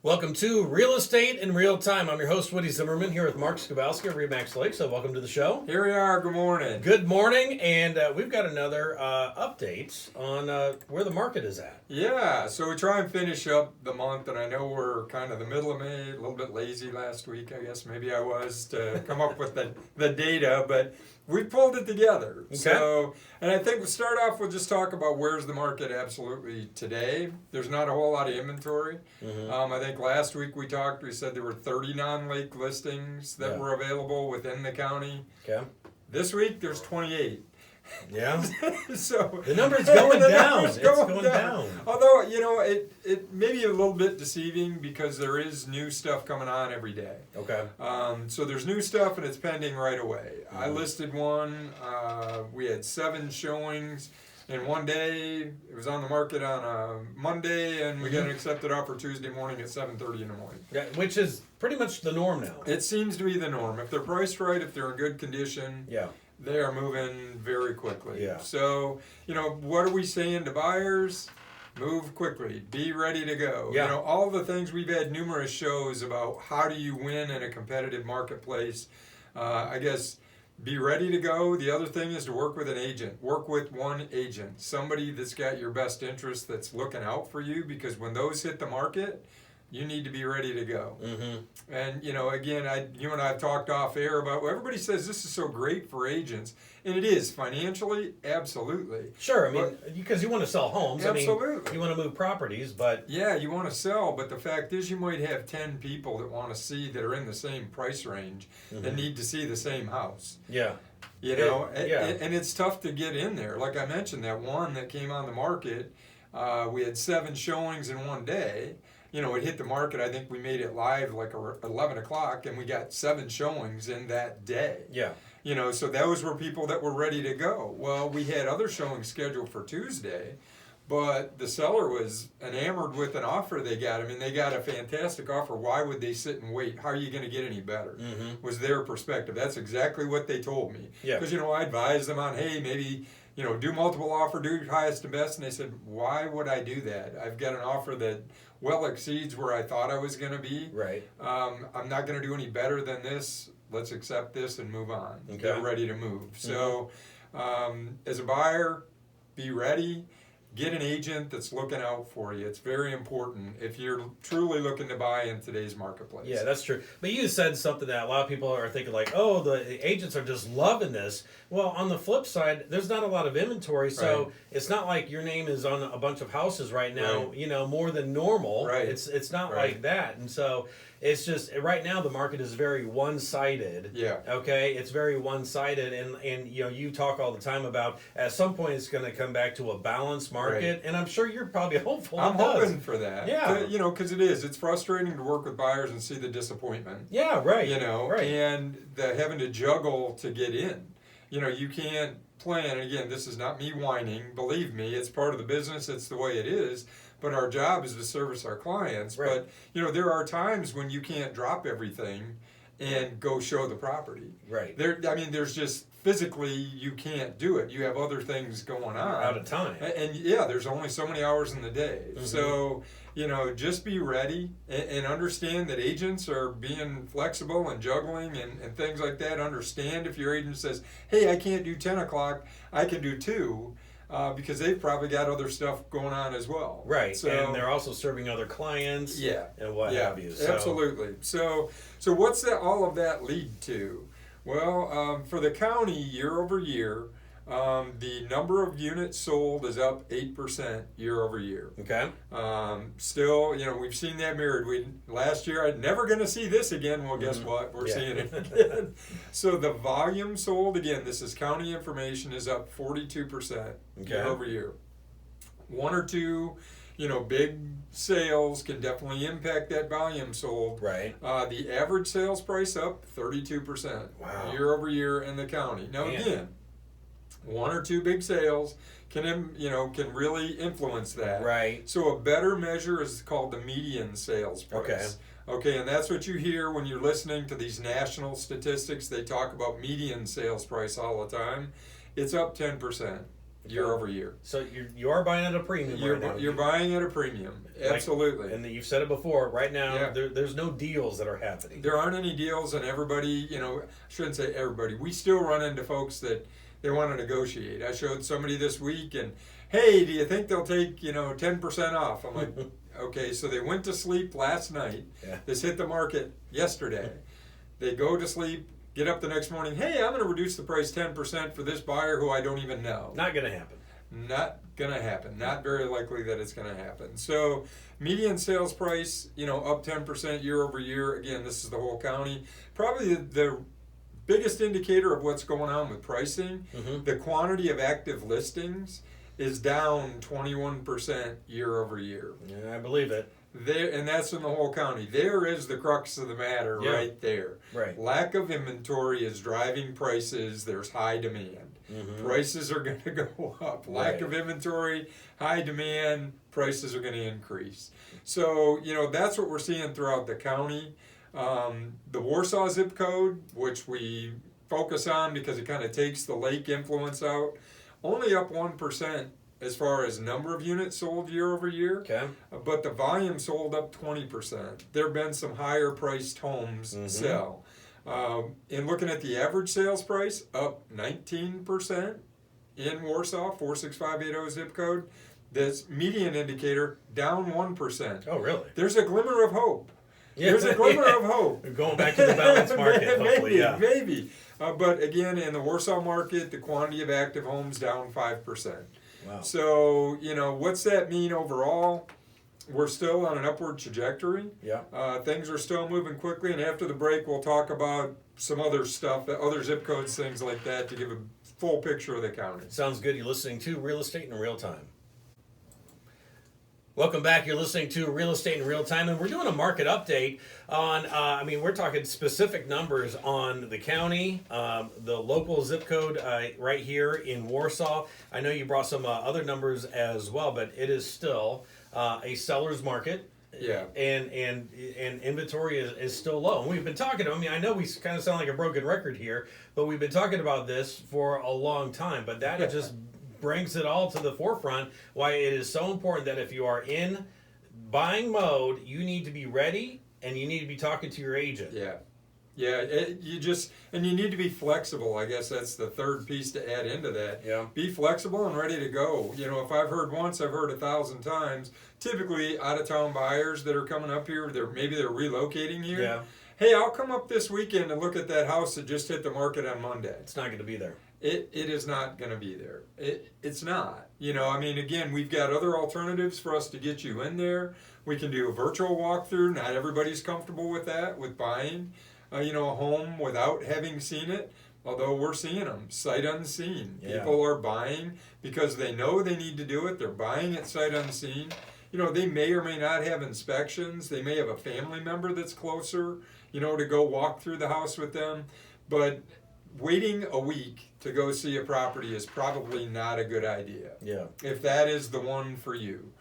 Welcome to Real Estate in Real Time. I'm your host, Woody Zimmerman, here with Mark Skowalski of Remax Lake. So welcome to the show. Here we are. Good morning. Good morning, and we've got another update on where the market is at. Yeah, so we try and finish up the month, and I know we're kind of the middle of May, a little bit lazy last week, I guess maybe I was, to come up with the data, but we pulled it together. Okay. So, and I think we'll start off, we'll just talk about where's the market absolutely today. There's not a whole lot of inventory. I think last week we said there were 30 non-lake listings that were available within the county. Okay. This week there's 28. Yeah. So the number's going down. It's going down. Although, it may be a little bit deceiving because there is new stuff coming on every day. Okay. So there's new stuff and it's pending right away. I listed one. We had 7 showings in one day. It was on the market on a Monday, and we got an accepted offer Tuesday morning at 7:30 in the morning. Yeah, which is pretty much the norm now. It seems to be the norm. If they're priced right, if they're in good condition. Yeah. They are moving very quickly. Yeah. So, what are we saying to buyers? Move quickly. Be ready to go. Yeah. All the things, we've had numerous shows about how do you win in a competitive marketplace. I guess be ready to go. The other thing is to work with an agent. Work with one agent. Somebody that's got your best interest, that's looking out for you, because when those hit the market, you need to be ready to go. And, again, you and I have talked off air about, everybody says this is so great for agents. And it is. Financially, absolutely. Sure, I mean, because you want to sell homes. Absolutely. I mean, you want to move properties, but... Yeah, you want to sell, but the fact is you might have 10 people that want to see, that are in the same price range, that need to see the same house. Yeah. And it's tough to get in there. Like I mentioned, that one that came on the market, we had 7 showings in one day. It hit the market. I think we made it live like 11 o'clock, and we got 7 showings in that day. Yeah. So those were people that were ready to go. Well, we had other showings scheduled for Tuesday, but the seller was enamored with an offer they got. I mean, they got a fantastic offer. Why would they sit and wait? How are you going to get any better? Was their perspective. That's exactly what they told me. Yeah. Because, I advised them on, hey, maybe... do multiple offer, do your highest and best. And they said, why would I do that? I've got an offer that well exceeds where I thought I was going to be. Right. I'm not going to do any better than this. Let's accept this and move on. Okay. Get ready to move. So as a buyer, be ready. Get an agent that's looking out for you. It's very important if you're truly looking to buy in today's marketplace. Yeah, that's true. But you said something that a lot of people are thinking like, oh, the agents are just loving this. Well, on the flip side, there's not a lot of inventory, so it's not like your name is on a bunch of houses right now, more than normal. Right. It's not like that. And so it's just, right now the market is very one-sided. Yeah. Okay? It's very one-sided, and you talk all the time about at some point it's going to come back to a balanced market, and I'm sure you're probably hopeful I'm hoping for that. Yeah. Because it's frustrating to work with buyers and see the disappointment. Yeah, right. Right. And the having to juggle to get in. You can't plan, and again, this is not me whining, believe me, it's part of the business, it's the way it is, but our job is to service our clients. Right. But, there are times when you can't drop everything and go show the property. Right. There's just, physically, you can't do it. You have other things going on. You're out of time. And there's only so many hours in the day. So, just be ready and understand that agents are being flexible and juggling and things like that. Understand if your agent says, hey, I can't do 10 o'clock, I can do 2. Because they've probably got other stuff going on as well. Right, so, and they're also serving other clients and what have you. So. Absolutely. So what's all of that lead to? Well, for the county, year over year, the number of units sold is up 8% year over year. Okay. Still, we've seen that mirrored. Last year, I'm never going to see this again. Well, guess what? We're seeing it again. So the volume sold, again, this is county information, is up 42% year over year. 1 or 2, big sales can definitely impact that volume sold. Right. The average sales price up 32% year over year in the county. Now, again, 1 or 2 big sales can really influence that. Right. So a better measure is called the median sales price. Okay, and that's what you hear when you're listening to these national statistics. They talk about median sales price all the time. It's up 10%. year over year. So you are buying at a premium You're buying at a premium, absolutely. And you've said it before. Right now, there's no deals that are happening. There aren't any deals, and everybody, I shouldn't say everybody. We still run into folks that they want to negotiate. I showed somebody this week, and hey, do you think they'll take 10% off? I'm like, okay. So they went to sleep last night. Yeah. This hit the market yesterday. They go to sleep. Get up the next morning, hey, I'm going to reduce the price 10% for this buyer who I don't even know. Not going to happen. Not going to happen. Not very likely that it's going to happen. So median sales price, up 10% year over year. Again, this is the whole county. Probably the biggest indicator of what's going on with pricing, the quantity of active listings is down 21% year over year. Yeah, I believe it. There, and that's in the whole county. There is the crux of the matter right there. Right. Lack of inventory is driving prices. There's high demand. Prices are going to go up. Lack of inventory, high demand, prices are going to increase. So, that's what we're seeing throughout the county. The Warsaw zip code, which we focus on because it kind of takes the lake influence out, only up 1%. As far as number of units sold year over year, okay, but the volume sold up 20%. There have been some higher priced homes sell. In looking at the average sales price, up 19% in Warsaw, 46580 zip code. This median indicator down 1%. Oh, really? There's a glimmer of hope. Yeah. There's a glimmer of hope. We're going back to the balanced market, hopefully, maybe. But again, in the Warsaw market, the quantity of active homes down 5%. Wow. So, what's that mean overall? We're still on an upward trajectory. Yeah. Things are still moving quickly, and after the break, we'll talk about some other stuff, other zip codes, things like that, to give a full picture of the county. Sounds good. You're listening to Real Estate in Real Time. Welcome back. You're listening to Real Estate in Real Time, and we're doing a market update on, we're talking specific numbers on the county, the local zip code right here in Warsaw. I know you brought some other numbers as well, but it is still a seller's market. Yeah. And inventory is still low. And we've been talking, I know we kind of sound like a broken record here, but we've been talking about this for a long time, but that just brings it all to the forefront why it is so important that if you are in buying mode, you need to be ready and you need to be talking to your agent. And you need to be flexible. I guess that's the third piece to add into that. Yeah. Be flexible and ready to go. If I've heard once, I've heard 1,000 times. Typically, out-of-town buyers that are coming up here, maybe they're relocating here. Yeah. Hey, I'll come up this weekend and look at that house that just hit the market on Monday. It's not going to be there. It is not going to be there. It's not. Again, we've got other alternatives for us to get you in there. We can do a virtual walkthrough. Not everybody's comfortable with that, with buying, a home without having seen it. Although we're seeing them, sight unseen. Yeah. People are buying because they know they need to do it. They're buying it sight unseen. They may or may not have inspections. They may have a family member that's closer, to go walk through the house with them. But waiting a week to go see a property is probably not a good idea. Yeah. If that is the one for you.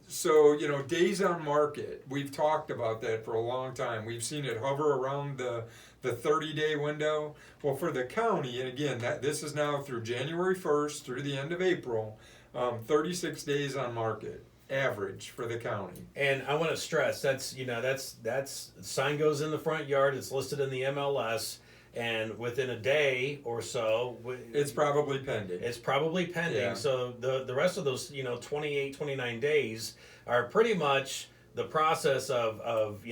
So, days on market, we've talked about that for a long time. We've seen it hover around the 30-day window. Well, for the county, and again, this is now through January 1st through the end of April, 36 days on market. Average for the county. And I want to stress that's sign goes in the front yard, it's listed in the MLS, and within a day or so it's probably pending. Yeah. So the rest of those 28, 29 days are pretty much the process of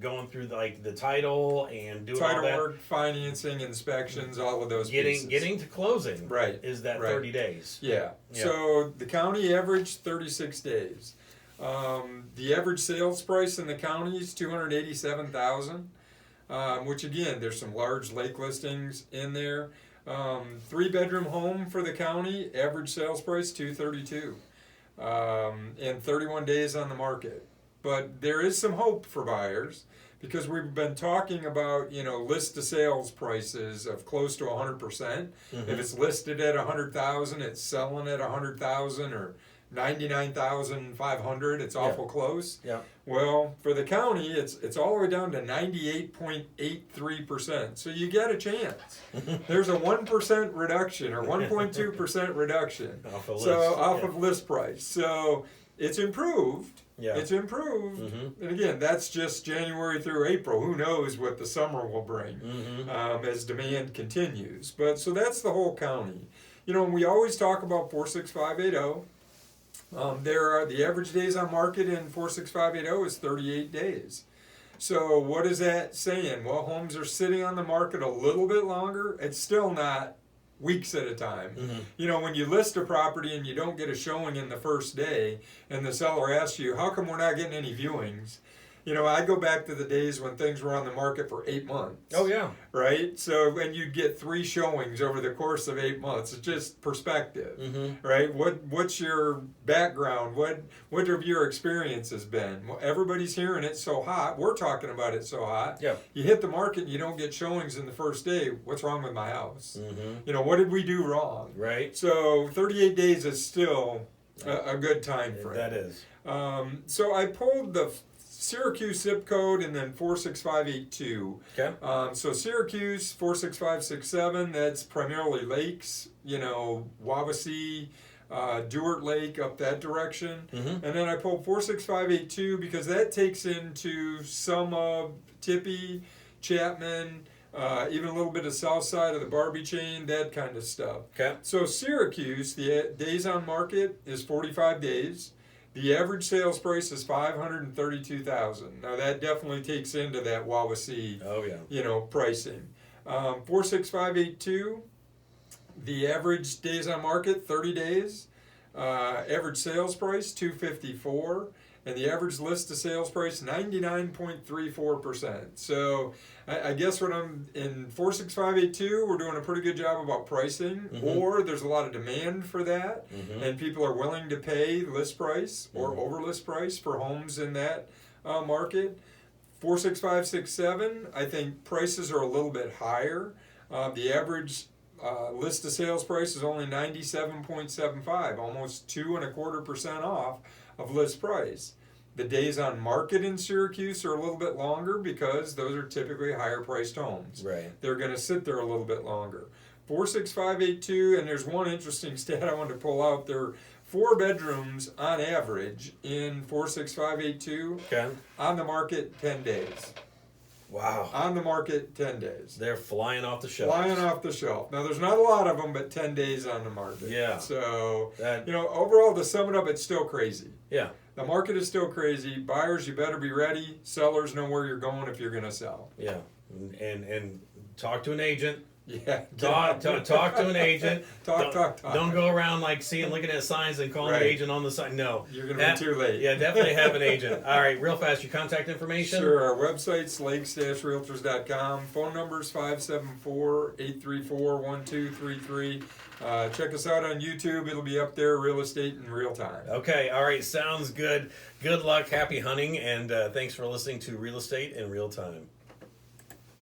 going through the title and doing all that work, financing, inspections, all of those pieces. Getting to closing. Right. Is that 30 days? Yeah. So the county average 36 days. The average sales price in the county is $287,000, which again, there's some large lake listings in there. 3-bedroom home for the county, average sales price $232, and 31 days on the market. But there is some hope for buyers because we've been talking about, list to sales prices of close to 100%. If it's listed at $100,000, it's selling at $100,000 or 99,500. It's awful close. Yeah. Well, for the county, it's all the way down to 98.83%. So you get a chance. There's a 1% reduction or 1.2% reduction. Off of of list price. So it's improved. Yeah. It's improved. And again, that's just January through April. Who knows what the summer will bring as demand continues. But so that's the whole county. You know, we always talk about 46580. The average days on market in 46580 is 38 days. So what is that saying? Well, homes are sitting on the market a little bit longer. It's still not weeks at a time. You know, when you list a property and you don't get a showing in the first day, and the seller asks you, how come we're not getting any viewings? You know, I go back to the days when things were on the market for 8 months. Oh, yeah. Right? So when you'd get 3 showings over the course of 8 months, it's just perspective. Right? What's your background? What have your experiences been? Well, everybody's hearing it so hot. We're talking about it so hot. Yeah. You hit the market and you don't get showings in the first day. What's wrong with my house? You know, what did we do wrong? Right. So 38 days is still a good time frame. That is. So I pulled the Syracuse zip code and then 46582. Okay. So Syracuse 46567, that's primarily lakes, you know, Wawasee, Dewart Lake up that direction. And then I pulled 46582 because that takes into some of Tippy, Chapman, even a little bit of south side of the Barbie chain, that kind of stuff. Okay. So Syracuse, the days on market is 45 days. The average sales price is $532,000. Now that definitely takes into that Wawasee, you know, pricing. 46582. The average days on market 30 days. Average sales price $254,000. And the average list to sales price 99.34%. So I guess when I'm in 46582, we're doing a pretty good job about pricing, or there's a lot of demand for that, and people are willing to pay list price or over list price for homes in that market. 46567, I think prices are a little bit higher. The average list to sales price is only 97.75, almost 2.25% off of list price. The days on market in Syracuse are a little bit longer because those are typically higher priced homes. Right. They're going to sit there a little bit longer. 46582, and there's one interesting stat I wanted to pull out. There are 4 bedrooms on average in 46582. Okay. On the market 10 days. Wow. On the market 10 days. They're flying off the shelf. Flying off the shelf. Now, there's not a lot of them, but 10 days on the market. Yeah. So, you know, overall, to sum it up, it's still crazy. Yeah. The market is still crazy. Buyers, you better be ready. Sellers, know where you're going if you're going to sell. Yeah. And talk to an agent. Yeah. Talk to an agent. Talk. Don't go around like looking at signs and calling the agent on the sign. No. You're going to be too late. Yeah, definitely have an agent. All right, real fast, your contact information? Sure. Our website's lakes-realtors.com. Phone number's 574-834-1233. Check us out on YouTube. It'll be up there, Real Estate in Real Time. Okay, all right, sounds good. Good luck, happy hunting, and thanks for listening to Real Estate in Real Time.